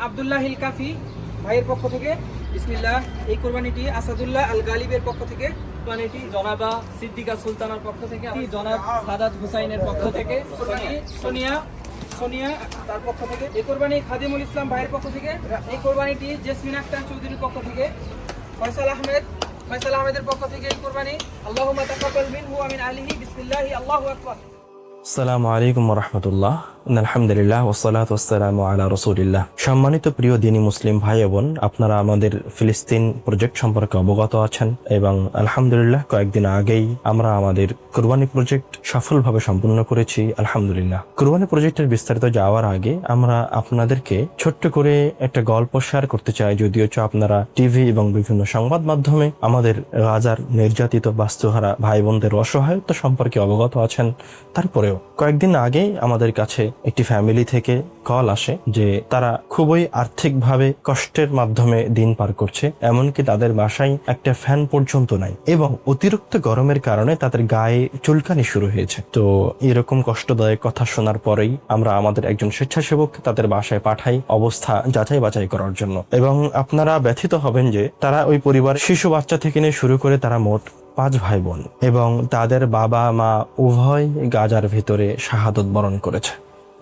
Abdullah hill কাফি ভাইয়ের পক্ষ থেকে বিসমিল্লাহ। এই কোরবানিটি আসাদুল্লাহ আল গালিবের পক্ষ থেকে, কোরবানিটি জনাবা সিদ্দিকা সুলতানার পক্ষ থেকে, জনাব সাদাত হুসাইনের পক্ষ থেকে, সোনিয়া তার পক্ষ থেকে। এই কোরবানি খাদিমুল ইসলাম ভাইয়ের পক্ষ থেকে। এই কোরবানিটি জেসমিন আক্তার চৌধুরীর পক্ষ থেকে, ফয়সাল আহমেদের পক্ষ থেকে। এই কোরবানি আল্লাহুম্মা তাকাব্বাল মিনহু ওয়া মিন আহলিহি বিসমিল্লাহি আল্লাহু আকবার। আসসালামু আলাইকুম ওয়া রাহমাতুল্লাহ। আলহামদুলিল্লাহ ওয়াসসালাতু ওয়াসসালামু আলা রাসূলিল্লাহ। সম্মানিত প্রিয় দ্বীনী মুসলিম ভাই বোন, আপনারা আমাদের ফিলিস্তিন প্রজেক্ট সম্পর্কে অবগত আছেন এবং আলহামদুলিল্লাহ কয়েকদিন আগেই আমরা আমাদের কুরবানি প্রজেক্ট সফলভাবে সম্পূর্ণ করেছি আলহামদুলিল্লাহ। কুরবানি প্রজেক্টের বিস্তারিত যাওয়ার আগে আমরা আপনাদেরকে ছোট্ট করে একটা গল্প শেয়ার করতে চাই, যদিও আপনারা টিভি এবং বিভিন্ন সংবাদ মাধ্যমে আমাদের গাজার নির্যাতিত বাস্তুহারা ভাই বোনদের অসহায়তা সম্পর্কে অবগত আছেন। তারপরেও কয়েকদিন আগে আমাদের কাছে একটি ফ্যামিলি থেকে কল আসে যে তারা খুবই আর্থিকভাবে কষ্টের মাধ্যমে দিন পার করছে, এমনকি তাদের বাসায় একটা ফ্যান পর্যন্ত নাই এবং অতিরিক্ত গরমের কারণে তাদের গায়ে চুলকানি শুরু হয়েছে। তো এরকম কষ্টদায়ক কথা শোনার পরেই আমরা আমাদের একজন স্বেচ্ছাসেবক তাদের বাসায় পাঠাই অবস্থা যাচাই বাছাই করার জন্য। এবং আপনারা ব্যথিত হবেন যে তারা ওই পরিবার শিশু বাচ্চা থেকে নিয়ে শুরু করে তারা মোট 5 ভাই বোন এবং তাদের বাবা মা উভয় গাজার ভিতরে শাহাদত বরণ করেছে।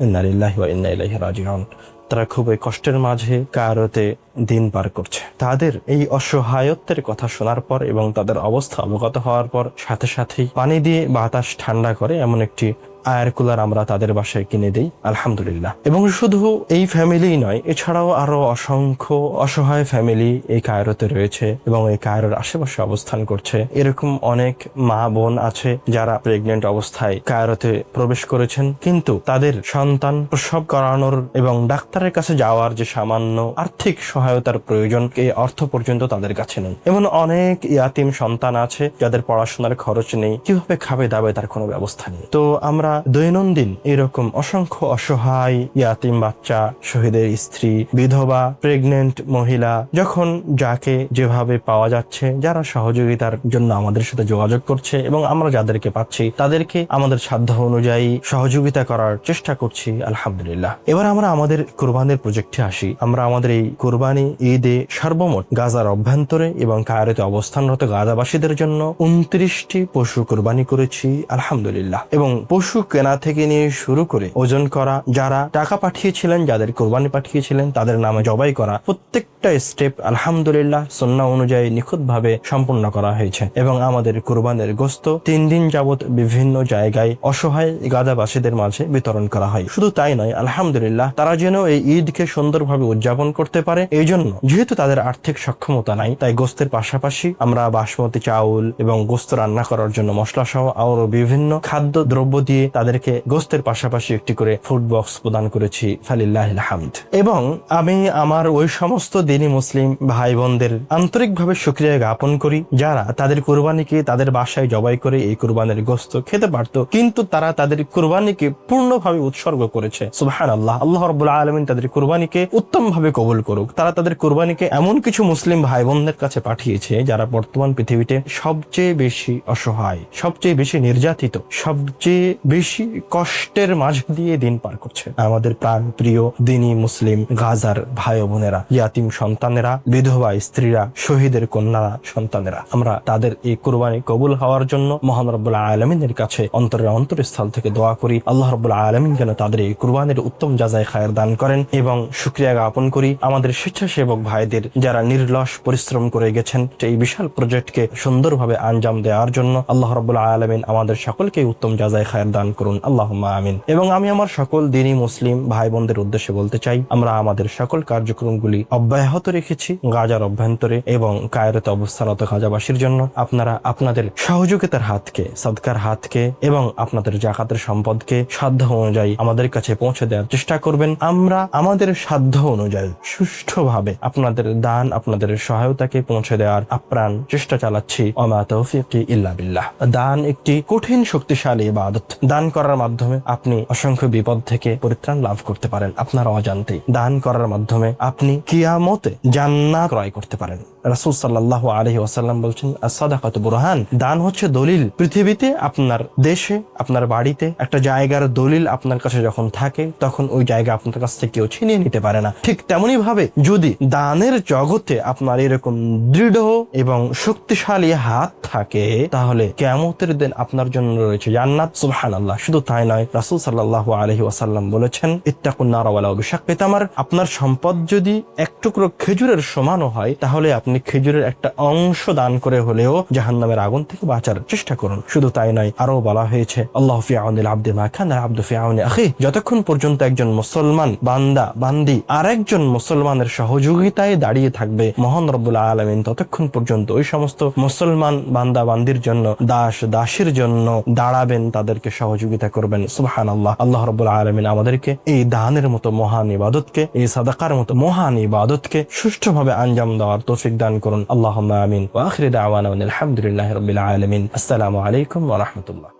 ইন্না লিল্লাহি ওয়া ইন্না ইলাইহি রাজিউন। তারা খুবই কষ্টের মাঝে কায়রোতে দিন পার করছে। তাদের এই অসহায়ত্বের কথা শোনার পর এবং তাদের অবস্থা অবগত হওয়ার পর সাথে সাথেই পানি দিয়ে বাতাস ঠান্ডা করে এমন একটি এয়ার কুলার আমরা তাদের বাসায় কিনে দেই আলহামদুলিল্লাহ। এবং শুধু এই ফ্যামিলি নয়, এছাড়াও আরো অসংখ্য অসহায় ফ্যামিলি এই কায়রোতে রয়েছে এবং এই কায়রোর আশেপাশে অবস্থান করছে। এরকম অনেক মা বোন আছে যারা প্রেগনেন্ট অবস্থায় কায়রোতে প্রবেশ করেছেন, কিন্তু তাদের সন্তান প্রসব করানোর এবং ডাক্তারের কাছে যাওয়ার যে সামান্য আর্থিক সহায়তার প্রয়োজন, এই অর্থ পর্যন্ত তাদের কাছে নেই। এমন অনেক ইয়াতিম সন্তান আছে যাদের পড়াশোনার খরচ নেই, কিভাবে খাবে দাবে তার কোনো ব্যবস্থা নেই। তো আমরা দৈনন্দিন এরকম অসংখ্য অসহায় ইয়াতিম বাচ্চা, শহীদের স্ত্রী, বিধবা, প্রেগনেন্ট মহিলা, যখন যাকে যেভাবে পাওয়া যাচ্ছে, যারা সহযোগিতার জন্য আমাদের সাথে যোগাযোগ করছে এবং আমরা যাদেরকে পাচ্ছি তাদেরকে আমাদের সাধ্য অনুযায়ী সহযোগিতা করার চেষ্টা করছি আলহামদুলিল্লাহ। এবার আমরা আমাদের কুরবানির প্রজেক্টে আসি। আমরা আমাদের এই কুরবানি ঈদে সর্বমোট গাজার অভ্যন্তরে এবং কায়রোতে অবস্থানরত গাজাবাসীদের জন্য 29টি পশু কুরবানি করেছি আলহামদুলিল্লাহ। এবং পশু কেনা থেকে নিয়ে শুরু করে ওজন করা, যারা টাকা পাঠিয়েছিলেন, যাদের কোরবানি পাঠিয়েছিলেন তাদের নামে জবাই করা, প্রত্যেকটা স্টেপ আলহামদুলিল্লাহ সুন্নাহ অনুযায়ী নিখুঁতভাবে সম্পূর্ণ করা হয়েছে। এবং আমাদের কোরবানির গোশত 3 দিন যাবত বিভিন্ন জায়গায় অসহায় গাজাবাসীদের মাঝে বিতরণ করা হয়। শুধু তাই নয়, আলহামদুলিল্লাহ তারা যেন এই ঈদকে সুন্দরভাবে উদযাপন করতে পারে, এই জন্য যেহেতু তাদের আর্থিক সক্ষমতা নাই, তাই গোশতের পাশাপাশি আমরা বাসমতি চাউল এবং গোশত রান্না করার জন্য মশলা সহ আরো বিভিন্ন খাদ্য দ্রব্য দিয়ে তাদেরকে গোশতের পাশাপাশি একটি করে ফুড বক্স প্রদান করেছি ফালিল্লাহিল হামদ। এবং আমি আমার ওই সমস্ত দ্বীনী মুসলিম ভাই বোনদের আন্তরিকভাবে শুকরিয়া জ্ঞাপন করি যারা তাদের কুরবানিকে তাদের বাসায় জবাই করে এই কুরবানির গোশত খেতে পারত, কিন্তু তারা তাদের কুরবানিকে পূর্ণভাবে উৎসর্গ করেছে। সুবহানাল্লাহ। আল্লাহ রাব্বুল আলামিন তাদের কুরবানিকে উত্তমভাবে কবুল করুক। তারা তাদের কুরবানিকে এমন কিছু মুসলিম ভাই বোনদের কাছে পাঠিয়েছে যারা বর্তমান পৃথিবীতে সবচেয়ে বেশি অসহায়, সবচেয়ে বেশি নির্যাতিত, সবচেয়ে বেশি কষ্টের মাঝ দিয়ে দিন পার করছে। আমাদের প্রাণ প্রিয় দ্বীনী মুসলিম গাজার ভাই বোনেরা, ইয়াতিম সন্তানেরা, বিধবা স্ত্রীরা, শহীদের কন্যা সন্তানেরা, আমরা তাদের এই কুরবানি কবুল হওয়ার জন্য মহান রব্বুল আলামিনের কাছে অন্তরের অন্তরস্থল থেকে দোয়া করি। আল্লাহ রব্বুল আলামিন যেন তাদের এই কুরবানির উত্তম জাযায়ে খায়ের দান করেন। এবং শুকরিয়া জ্ঞাপন করি আমাদের স্বেচ্ছাসেবক ভাইদের যারা নির্লস পরিশ্রম করে গেছেন এই বিশাল প্রজেক্টকে সুন্দরভাবে আঞ্জাম দেওয়ার জন্য। আল্লাহ রব্বুল আলামিন আমাদের সকলকে উত্তম জাযায়ে খায়ের দান দান করুন, আল্লাহুম্মা আমিন। এবং আমি আমার সকল দিনী মুসলিম ভাই বোনদের উদ্দেশ্যে বলতে চাই, আমরা আমাদের সকল কার্যক্রমগুলি অব্যাহত রেখেছি গাজার অভ্যন্তরে এবং কায়রোতে অবস্থানরত গাজাবাসীর জন্য। আপনারা আপনাদের সহযোগিতার হাতকে, সাদকার হাতকে এবং আপনাদের জাকাতের সম্পদকে সাধ্য অনুযায়ী আমাদের কাছে পৌঁছে দেওয়ার চেষ্টা করবেন। আমরা আমাদের সাধ্য অনুযায়ী সুষ্ঠুভাবে আপনাদের দান, আপনাদের সহায়তাকে পৌঁছে দেওয়ার আপ্রাণ চেষ্টা চালাচ্ছি। ওমা তৌফিকি ইল্লা বিল্লাহ। দান একটি কঠিন শক্তিশালী ইবাদত। দান করার মাধ্যমে আপনি অসংখ্য বিপদ থেকে পরিত্রাণ লাভ করতে পারেন আপনার অজান্তেই। দান করার মাধ্যমে আপনি কিয়ামতে জান্নাত ক্রয় করতে পারেন। রাসূল সাল্লাল্লাহু আলাইহি ওয়াসাল্লাম বলছেন, আস-সাদাকাতু বুরহান। দান হচ্ছে দলিল। পৃথিবীতে আপনার দেশে, আপনার বাড়িতে একটা জায়গার দলিল আপনার কাছে যখন থাকে, তখন ওই জায়গা আপনার কাছ থেকে কেউ ছিনিয়ে নিতে পারে না। ঠিক তেমনি ভাবে যদি দানের জগতে আপনার এরকম দৃঢ় এবং শক্তিশালী হাত থাকে, তাহলে কিয়ামতের দিন আপনার জন্য রয়েছে জান্নাত। সুবহানাল্লাহ। শুধু তাই নয়, রাসূল সাল্লাল্লাহু আলাইহি ওয়াসাল্লাম বলেছেন, ইত্তাকুন নার ওয়ালাউ বিশাক্কি তামার। আপনার সম্পদ যদি এক টুকরো খেজুরের সমানও হয়, তাহলে আপনি খেজুরের একটা অংশ দান করে হলেও জাহান্নামের আগুন থেকে বাঁচার চেষ্টা করুন। শুধু তাই নয়, আরো বলা হয়েছে, আল্লাহু ফি আউনিল আবদি মা কানা আল আবদু ফি আউনি আখি। যতক্ষণ পর্যন্ত একজন মুসলমান বান্দা বান্দি আরেকজন মুসলমানের সহযোগিতায় দাঁড়িয়ে থাকবে, মহান রব্বুল আলামিন ততক্ষণ পর্যন্ত ওই সমস্ত মুসলমান বান্দা বান্দির জন্য, দাস দাসীর জন্য দাঁড়াবেন, তাদেরকে সহযোগিতা করবেন। সুবহানাল্লাহ। আল্লাহ রব্বুল আলামিন আমাদেরকে এই দানের মতো মহান ইবাদতকে, এই সাদাকার মতো মহান ইবাদতকে সুষ্ঠুভাবে আঞ্জাম দেওয়ার তৌফিক দান করুন, আল্লাহুম্মা আমিন। ওয়া আখিরু দাওয়ানা আলহামদুলিল্লাহি রাব্বিল আলামিন। আসসালামু আলাইকুম ওয়া রাহমাতুল্লাহ।